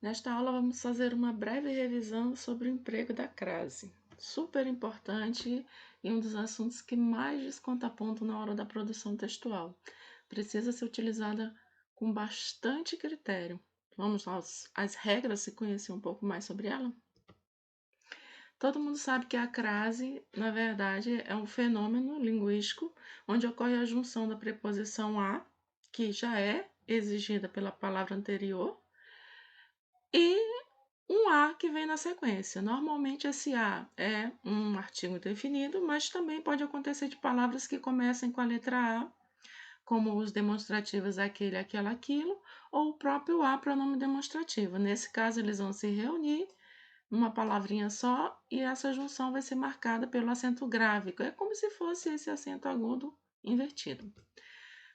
Nesta aula vamos fazer uma breve revisão sobre o emprego da crase. Super importante e um dos assuntos que mais desconta ponto na hora da produção textual. Precisa ser utilizada com bastante critério. Vamos às regras e conhecer um pouco mais sobre ela? Todo mundo sabe que a crase, na verdade, é um fenômeno linguístico onde ocorre a junção da preposição a, que já é exigida pela palavra anterior, e um A que vem na sequência. Normalmente esse A é um artigo definido, mas também pode acontecer de palavras que comecem com a letra A, como os demonstrativos aquele, aquela, aquilo, ou o próprio A, pronome demonstrativo. Nesse caso, eles vão se reunir numa palavrinha só e essa junção vai ser marcada pelo acento grave. É como se fosse esse acento agudo invertido.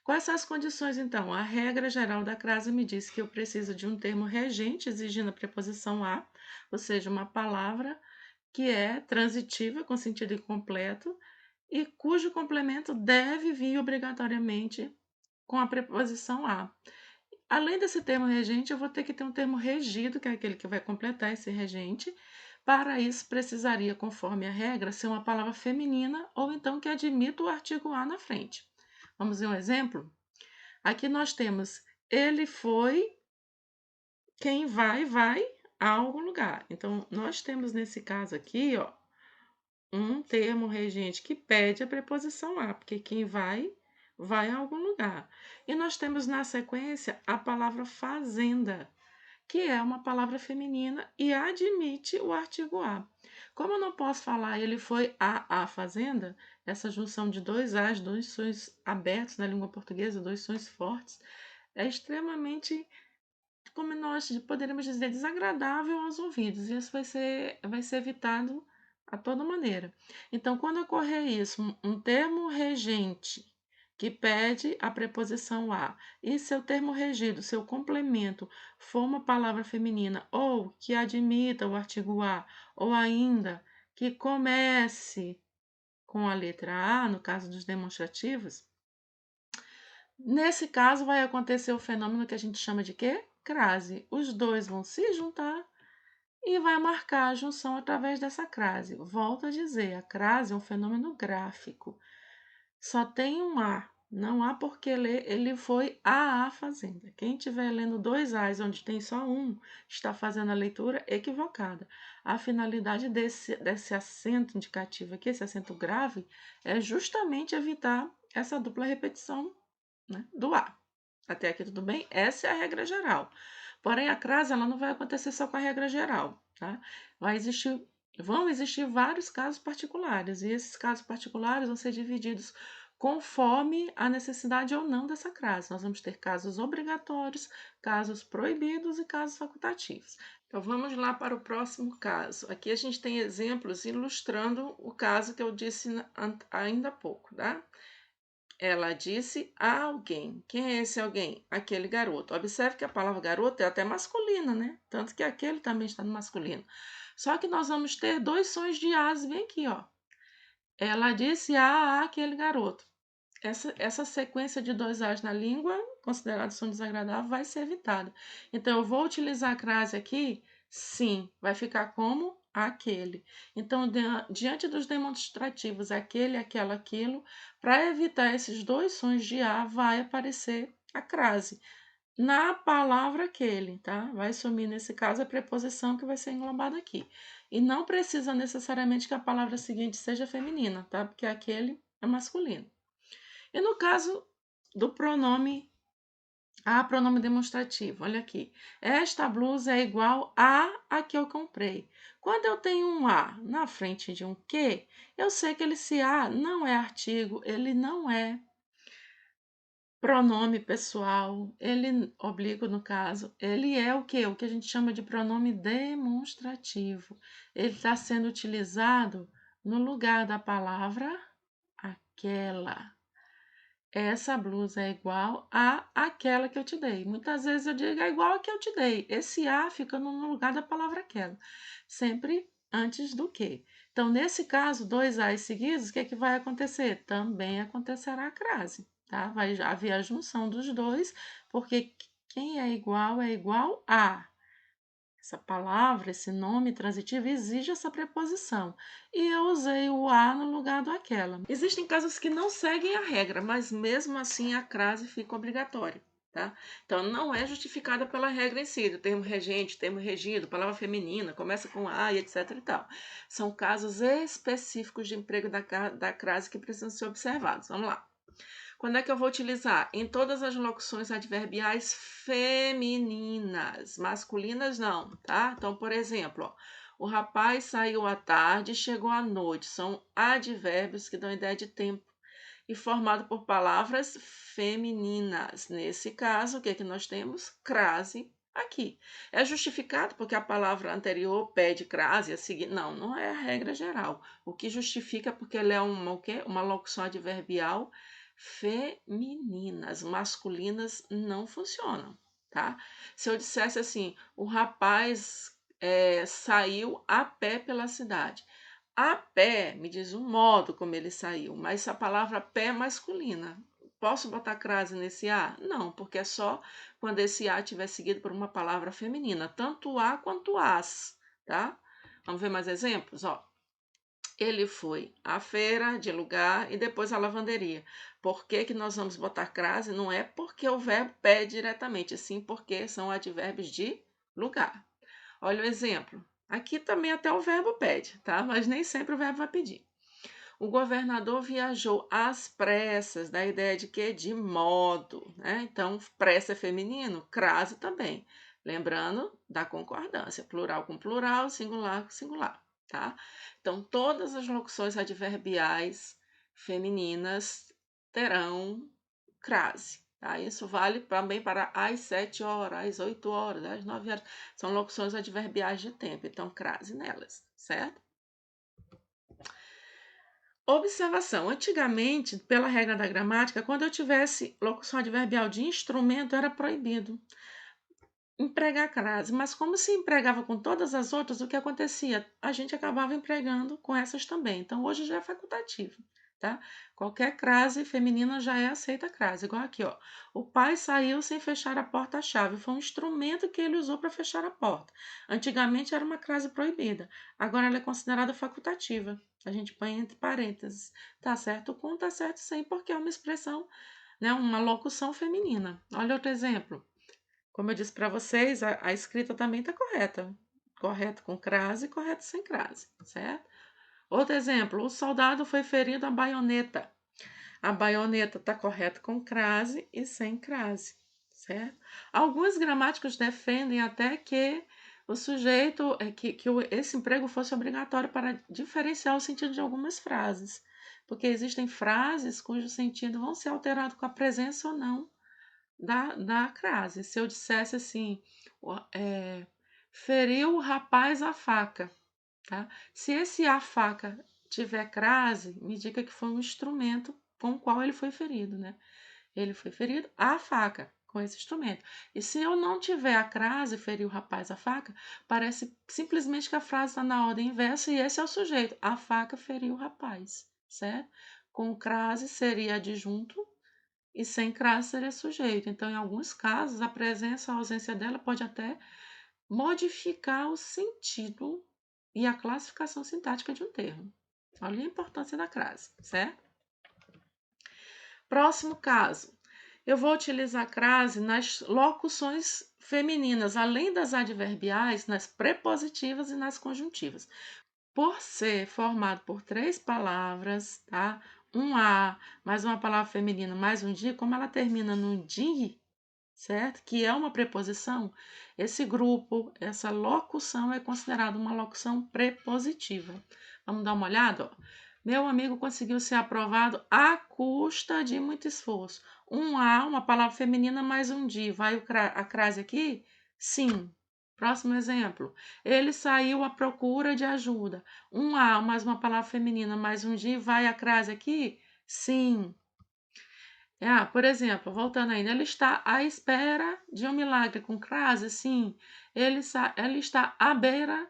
Quais são as condições, então? A regra geral da crase me diz que eu preciso de um termo regente exigindo a preposição a, ou seja, uma palavra que é transitiva com sentido incompleto e cujo complemento deve vir obrigatoriamente com a preposição a. Além desse termo regente, eu vou ter que ter um termo regido, que é aquele que vai completar esse regente. Para isso, precisaria, conforme a regra, ser uma palavra feminina ou então que admita o artigo a na frente. Vamos ver um exemplo? Aqui nós temos ele foi, quem vai a algum lugar. Então, nós temos nesse caso aqui, ó, um termo regente que pede a preposição a, porque quem vai a algum lugar. E nós temos na sequência a palavra fazenda, que é uma palavra feminina e admite o artigo a. Como eu não posso falar ele foi a fazenda, essa junção de dois as, dois sons abertos na língua portuguesa, dois sons fortes, é extremamente, como nós poderíamos dizer, desagradável aos ouvidos. Isso vai ser evitado a toda maneira. Então, quando ocorrer isso, um termo regente que pede a preposição a, e seu termo regido, seu complemento, for uma palavra feminina, ou que admita o artigo a, ou ainda que comece com a letra A, no caso dos demonstrativos, nesse caso, vai acontecer o fenômeno que a gente chama de quê? Crase. Os dois vão se juntar e vai marcar a junção através dessa crase. Volto a dizer, a crase é um fenômeno gráfico. Só tem um A. Não há por que ler, ele foi a fazenda. Quem estiver lendo dois A's onde tem só um, está fazendo a leitura equivocada. A finalidade desse acento indicativo aqui, esse acento grave, é justamente evitar essa dupla repetição, né, do A. Até aqui tudo bem? Essa é a regra geral. Porém, a crase ela não vai acontecer só com a regra geral, tá? Vão existir vários casos particulares, e esses casos particulares vão ser divididos conforme a necessidade ou não dessa crase. Nós vamos ter casos obrigatórios, casos proibidos e casos facultativos. Então, vamos lá para o próximo caso. Aqui a gente tem exemplos ilustrando o caso que eu disse ainda há pouco, tá? Ela disse a alguém. Quem é esse alguém? Aquele garoto. Observe que a palavra garoto é até masculina, né? Tanto que aquele também está no masculino. Só que nós vamos ter dois sons de as bem aqui, ó. Ela disse a aquele garoto. Essa sequência de dois as na língua, considerado som desagradável, vai ser evitada. Então, eu vou utilizar a crase aqui? Sim, vai ficar como aquele. Então, diante dos demonstrativos aquele, aquela, aquilo, para evitar esses dois sons de A, vai aparecer a crase. Na palavra aquele, tá? Vai sumir, nesse caso, a preposição que vai ser englobada aqui. E não precisa necessariamente que a palavra seguinte seja feminina, tá? Porque aquele é masculino. E no caso do pronome, pronome demonstrativo, olha aqui. Esta blusa é igual a que eu comprei. Quando eu tenho um a na frente de um que, eu sei que esse a não é artigo, ele não é pronome pessoal, ele, oblíquo no caso, ele é o que? O que a gente chama de pronome demonstrativo. Ele está sendo utilizado no lugar da palavra aquela. Essa blusa é igual a aquela que eu te dei. Muitas vezes eu digo é igual a que eu te dei. Esse a fica no lugar da palavra aquela, sempre antes do que. Então, nesse caso, dois as seguidos, o que é que vai acontecer? Também acontecerá a crase, tá? Vai haver a junção dos dois, porque quem é igual a. Essa palavra, esse nome transitivo exige essa preposição. E eu usei o a no lugar do aquela. Existem casos que não seguem a regra, mas mesmo assim a crase fica obrigatória. Tá? Então, não é justificada pela regra em si, do termo regente, termo regido, palavra feminina, começa com a e etc e tal. São casos específicos de emprego da crase que precisam ser observados. Vamos lá. Quando é que eu vou utilizar? Em todas as locuções adverbiais femininas, masculinas não, tá? Então, por exemplo, ó, o rapaz saiu à tarde e chegou à noite. São advérbios que dão ideia de tempo e formado por palavras femininas. Nesse caso, o que é que nós temos? Crase aqui. É justificado porque a palavra anterior pede crase, a seguir. Não, não é a regra geral. O que justifica é porque ela é o quê? Uma locução adverbial feminina. As masculinas não funcionam, tá? Se eu dissesse assim, o rapaz saiu a pé pela cidade. A pé me diz o modo como ele saiu, mas a palavra pé é masculina. Posso botar crase nesse A? Não, porque é só quando esse A estiver seguido por uma palavra feminina, tanto A quanto as, tá? Vamos ver mais exemplos? Ó, ele foi à feira de lugar e depois à lavanderia. Por que que nós vamos botar crase? Não é porque o verbo pé diretamente, sim porque são advérbios de lugar. Olha o exemplo. Aqui também até o verbo pede, tá? Mas nem sempre o verbo vai pedir. O governador viajou às pressas, da ideia de quê? De modo, né? Então, pressa é feminino, crase também. Lembrando da concordância, plural com plural, singular com singular, tá? Então, todas as locuções adverbiais femininas terão crase. Tá? Isso vale também para às 7 horas, às 8 horas, às 9 horas. São locuções adverbiais de tempo, então crase nelas, certo? Observação. Antigamente, pela regra da gramática, quando eu tivesse locução adverbial de instrumento, era proibido empregar crase. Mas como se empregava com todas as outras, o que acontecia? A gente acabava empregando com essas também. Então, hoje já é facultativo. Tá? Qualquer crase feminina já é aceita crase, igual aqui, ó. O pai saiu sem fechar a porta-chave. Foi um instrumento que ele usou para fechar a porta. Antigamente era uma crase proibida, agora ela é considerada facultativa. A gente põe entre parênteses. Tá certo com, tá certo sem, porque é uma expressão, né, uma locução feminina. Olha outro exemplo. Como eu disse para vocês, a escrita também está correta. Correto com crase, correto sem crase, certo? Outro exemplo, o soldado foi ferido à baioneta. A baioneta está correta com crase e sem crase, certo? Alguns gramáticos defendem até que o sujeito, esse emprego fosse obrigatório para diferenciar o sentido de algumas frases, porque existem frases cujo sentido vão ser alterados com a presença ou não da crase. Se eu dissesse assim, feriu o rapaz a faca, tá? Se esse a faca tiver crase, me diga que foi um instrumento com o qual ele foi ferido, né? Ele foi ferido a faca, com esse instrumento. E se eu não tiver a crase, feriu o rapaz a faca, parece simplesmente que a frase está na ordem inversa e esse é o sujeito. A faca feriu o rapaz, certo? Com crase seria adjunto e sem crase seria sujeito. Então, em alguns casos, a presença ou a ausência dela pode até modificar o sentido e a classificação sintática de um termo. Olha a importância da crase, certo? Próximo caso. Eu vou utilizar a crase nas locuções femininas, além das adverbiais, nas prepositivas e nas conjuntivas. Por ser formado por 3 palavras, tá? Um a, mais uma palavra feminina, mais um di, como ela termina no di, certo? Que é uma preposição, esse grupo, essa locução é considerada uma locução prepositiva. Vamos dar uma olhada? Ó. Meu amigo conseguiu ser aprovado à custa de muito esforço. Um a, uma palavra feminina, mais um di. Vai a crase aqui? Sim. Próximo exemplo. Ele saiu à procura de ajuda. Um a, mais uma palavra feminina, mais um di. Vai a crase aqui? Sim. Por exemplo, voltando ainda, ele está à espera de um milagre com crase? Sim. Ele está à beira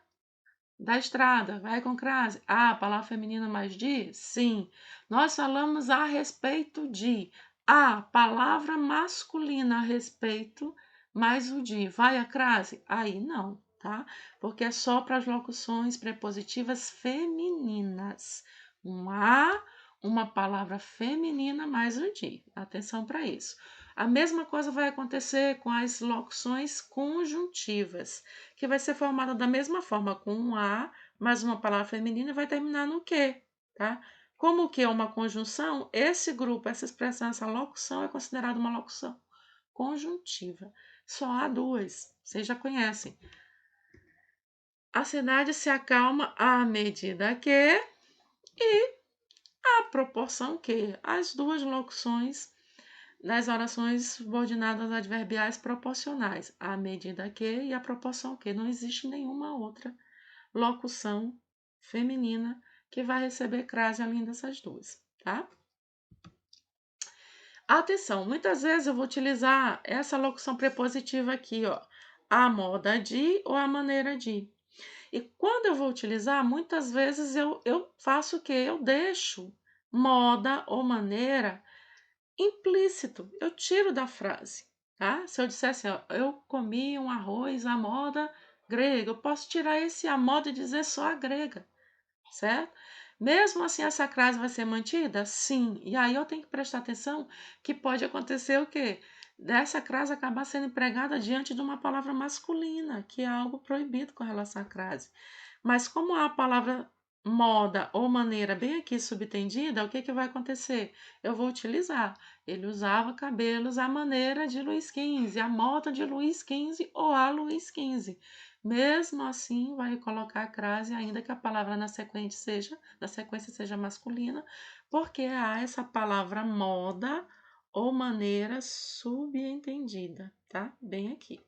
da estrada, vai com crase. Palavra feminina mais de? Sim. Nós falamos a respeito de. Palavra masculina a respeito mais o de. Vai a crase? Aí não, tá? Porque é só para as locuções prepositivas femininas. Um a, uma palavra feminina mais o de. Atenção para isso. A mesma coisa vai acontecer com as locuções conjuntivas, que vai ser formada da mesma forma, com um a mais uma palavra feminina e vai terminar no que, tá? Como o que é uma conjunção, esse grupo, essa expressão, essa locução é considerada uma locução conjuntiva. Só há duas, vocês já conhecem. A cidade se acalma à medida que e à proporção que. As duas locuções das orações subordinadas adverbiais proporcionais. À medida que e à proporção que. Não existe nenhuma outra locução feminina que vai receber crase além dessas duas, tá? Atenção, muitas vezes eu vou utilizar essa locução prepositiva aqui, ó, a moda de ou a maneira de. E quando eu vou utilizar, muitas vezes eu faço o quê? Eu deixo moda ou maneira implícito, eu tiro da frase, tá? Se eu dissesse, ó, eu comi um arroz à moda grega, eu posso tirar esse à moda e dizer só a grega, certo? Mesmo assim, essa crase vai ser mantida? Sim. E aí eu tenho que prestar atenção que pode acontecer o quê? Dessa crase acabar sendo empregada diante de uma palavra masculina, que é algo proibido com relação à crase. Mas como há a palavra moda ou maneira bem aqui subtendida, o que, que vai acontecer? Eu vou utilizar. Ele usava cabelos à maneira de Luís XV, a moda de Luís XV ou a Luís XV. Mesmo assim, vai colocar a crase, ainda que a palavra na sequência seja masculina, porque há essa palavra moda ou maneira subentendida, tá? Bem aqui.